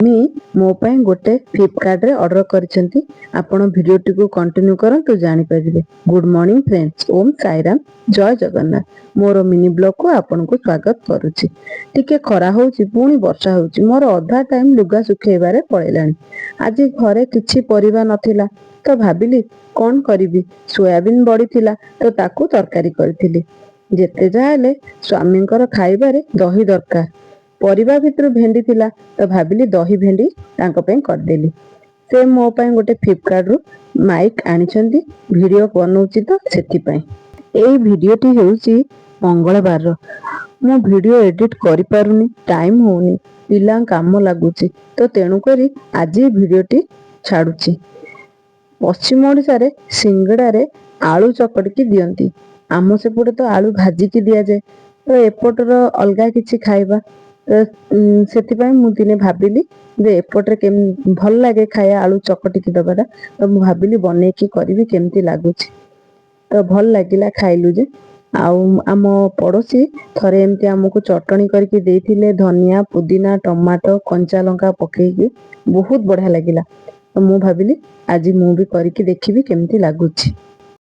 मी मो ପାଇଁ ଗୋଟେ फ्लिपकार्ट रे ऑर्डर କରିछंती। आपण भिडियोटी को कंटिन्यू करंतु जानि परिबे। Good morning friends, Om Sairam, जय जगन्नाथ। मोर मिनी ब्लॉग को आपण को स्वागत करूची। टिके खरा होउची, पुणी वर्षा होउची। मोर अधा टाइम लुगा सुखेइबारे पळेलानी। आज घरे किछि परिबा नथिला तो भाबिली कोन करिबी। सोयाबीन बड़ी थिला तो ताकू तरकारी करथिली। जेते जाहले स्वामींकर खाइबारे दही दरकार। परिबा भितर भेंडी थिला तो भाबिली दही भेंडी तांको पे करदेली। से मो ପାଇଁ ଗୋଟେ फ्लिपकार्ट रु माइक आनिछंती। वीडियो बनौची तो सेति ପାଇଁ। एई वीडियोटी हेउची मंगलवार रो। मो वीडियो एडिट करि पारुनी, टाइम होउनी, पिला काम लागुची तो तेणु करी आज वीडियोटी छाडुची। पश्चिम ओडिसा रे सिंगड़ा रे आलू चकटकी दियंती। आम सेपटे तो आलू भाजी की दिया जाए, तो एपटर अलगा किछि खाइबा। ସେଥିପାଇଁ ମୁଁ ଦିନେ ଭାବିଲି ଯେ ଏପଟରେ ଭଲ ଲାଗେ ଖାଇବା ଆଳୁ ଚକଟିକି ଦବାଟା, ତ ମୁଁ ଭାବିଲି ବନେଇକି କରିବି କେମିତି ଲାଗୁଛି। ତ ଭଲ ଲାଗିଲା, ଖାଇଲୁ ଯେ। ଆଉ ଆମ ପଡ଼ୋଶୀ ଥରେ ଏମିତି ଆମକୁ ଚଟଣି କରିକି ଦେଇଥିଲେ, ଧନିଆ, ପୁଦିନା, ଟମାଟୋ, କଞ୍ଚା ଲଙ୍କା ପକେଇକି, ବହୁତ ବଢ଼ିଆ ଲାଗିଲା। ତ ମୁଁ ଭାବିଲି ଆଜି ମୁଁ ବି କରିକି ଦେଖିବି କେମିତି ଲାଗୁଛି।